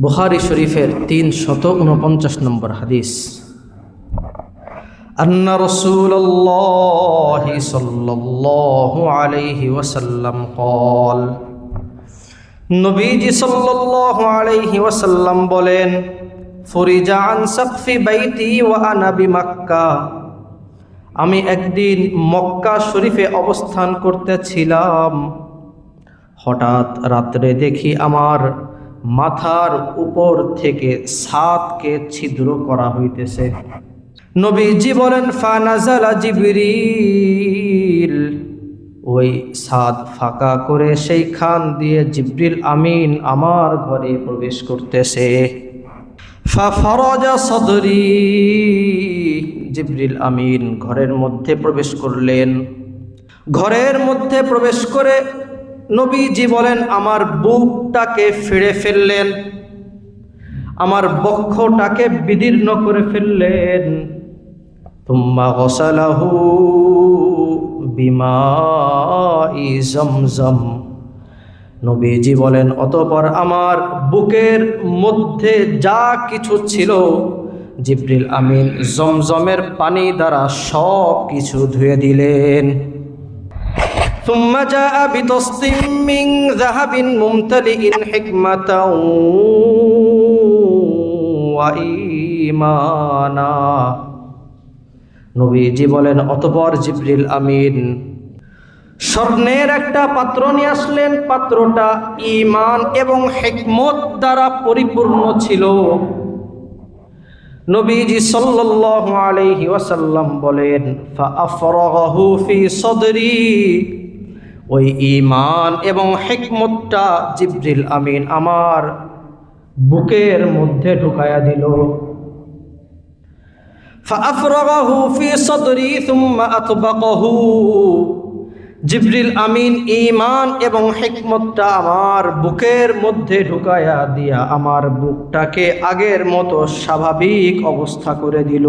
বুখারী শরীফের ৩৪৯ নম্বর হাদিস। আন্না রাসূলুল্লাহ সাল্লাল্লাহু আলাইহি ওয়াসাল্লাম قال, নবীজি সাল্লাল্লাহু আলাইহি ওয়াসাল্লাম বলেন, ফুরিজা আন সাকফি বাইতি ওয়া আনা বিমাক্কা, আমি একদিন মক্কা শরীফে অবস্থান করতেছিলাম। হঠাৎ রাত্রে দেখি আমার মাথার উপর থেকে ছাদকে ছিদ্র করা হইতেছে। নবীজি বলেন, ফানাজালা জিবরিল, ওই ছাদ ফাঁকা করে সেইখান দিয়ে জিবরিল আমিন আমার ঘরে প্রবেশ করতেছে। ফাফরাজা সদরি, জিবরিল আমিন ঘরের মধ্যে প্রবেশ করলেন। ঘরের মধ্যে প্রবেশ করে নবীজি বলেন, আমার বুকটাকে ফিরে ফেললেন, আমার বক্ষটাকে বিদীর্ণ করে ফেললেন। তুম্মা গসালাহু বিমাই জমজম, নবীজি বলেন, অতঃপর আমার বুকের মধ্যে যা কিছু ছিল জিবরিল আমিন জমজমের পানি দ্বারা সব কিছু ধুয়ে দিলেন। ثم جاء بطست من ذهب ممتلئ حكمة وإيمانا, নবীজি বলেন, অতঃপর জিবরিল আমিন স্বর্ণের একটা পাত্র নিয়ে আসলেন। পাত্রটা ঈমান এবং হিকমত দ্বারা পরিপূর্ণ ছিল। নবীজি সাল্লাল্লাহু আলাইহি ওয়াসাল্লাম বলেন, ফাআফরাগাহু ফি সদরি, ওই ঈমান এবং হিকমতটা জিবরিল আমিন আমার বুকের মধ্যে ঢুকায়া দিল। ফাআফরাগাহু ফি সদরি সুম্মা আতবাকাহু, জিবরিল আমিন ঈমান এবং হিকমতটা আমার বুকের মধ্যে ঢুকায়া দিয়া আমার বুকটাকে আগের মতো স্বাভাবিক অবস্থা করে দিল।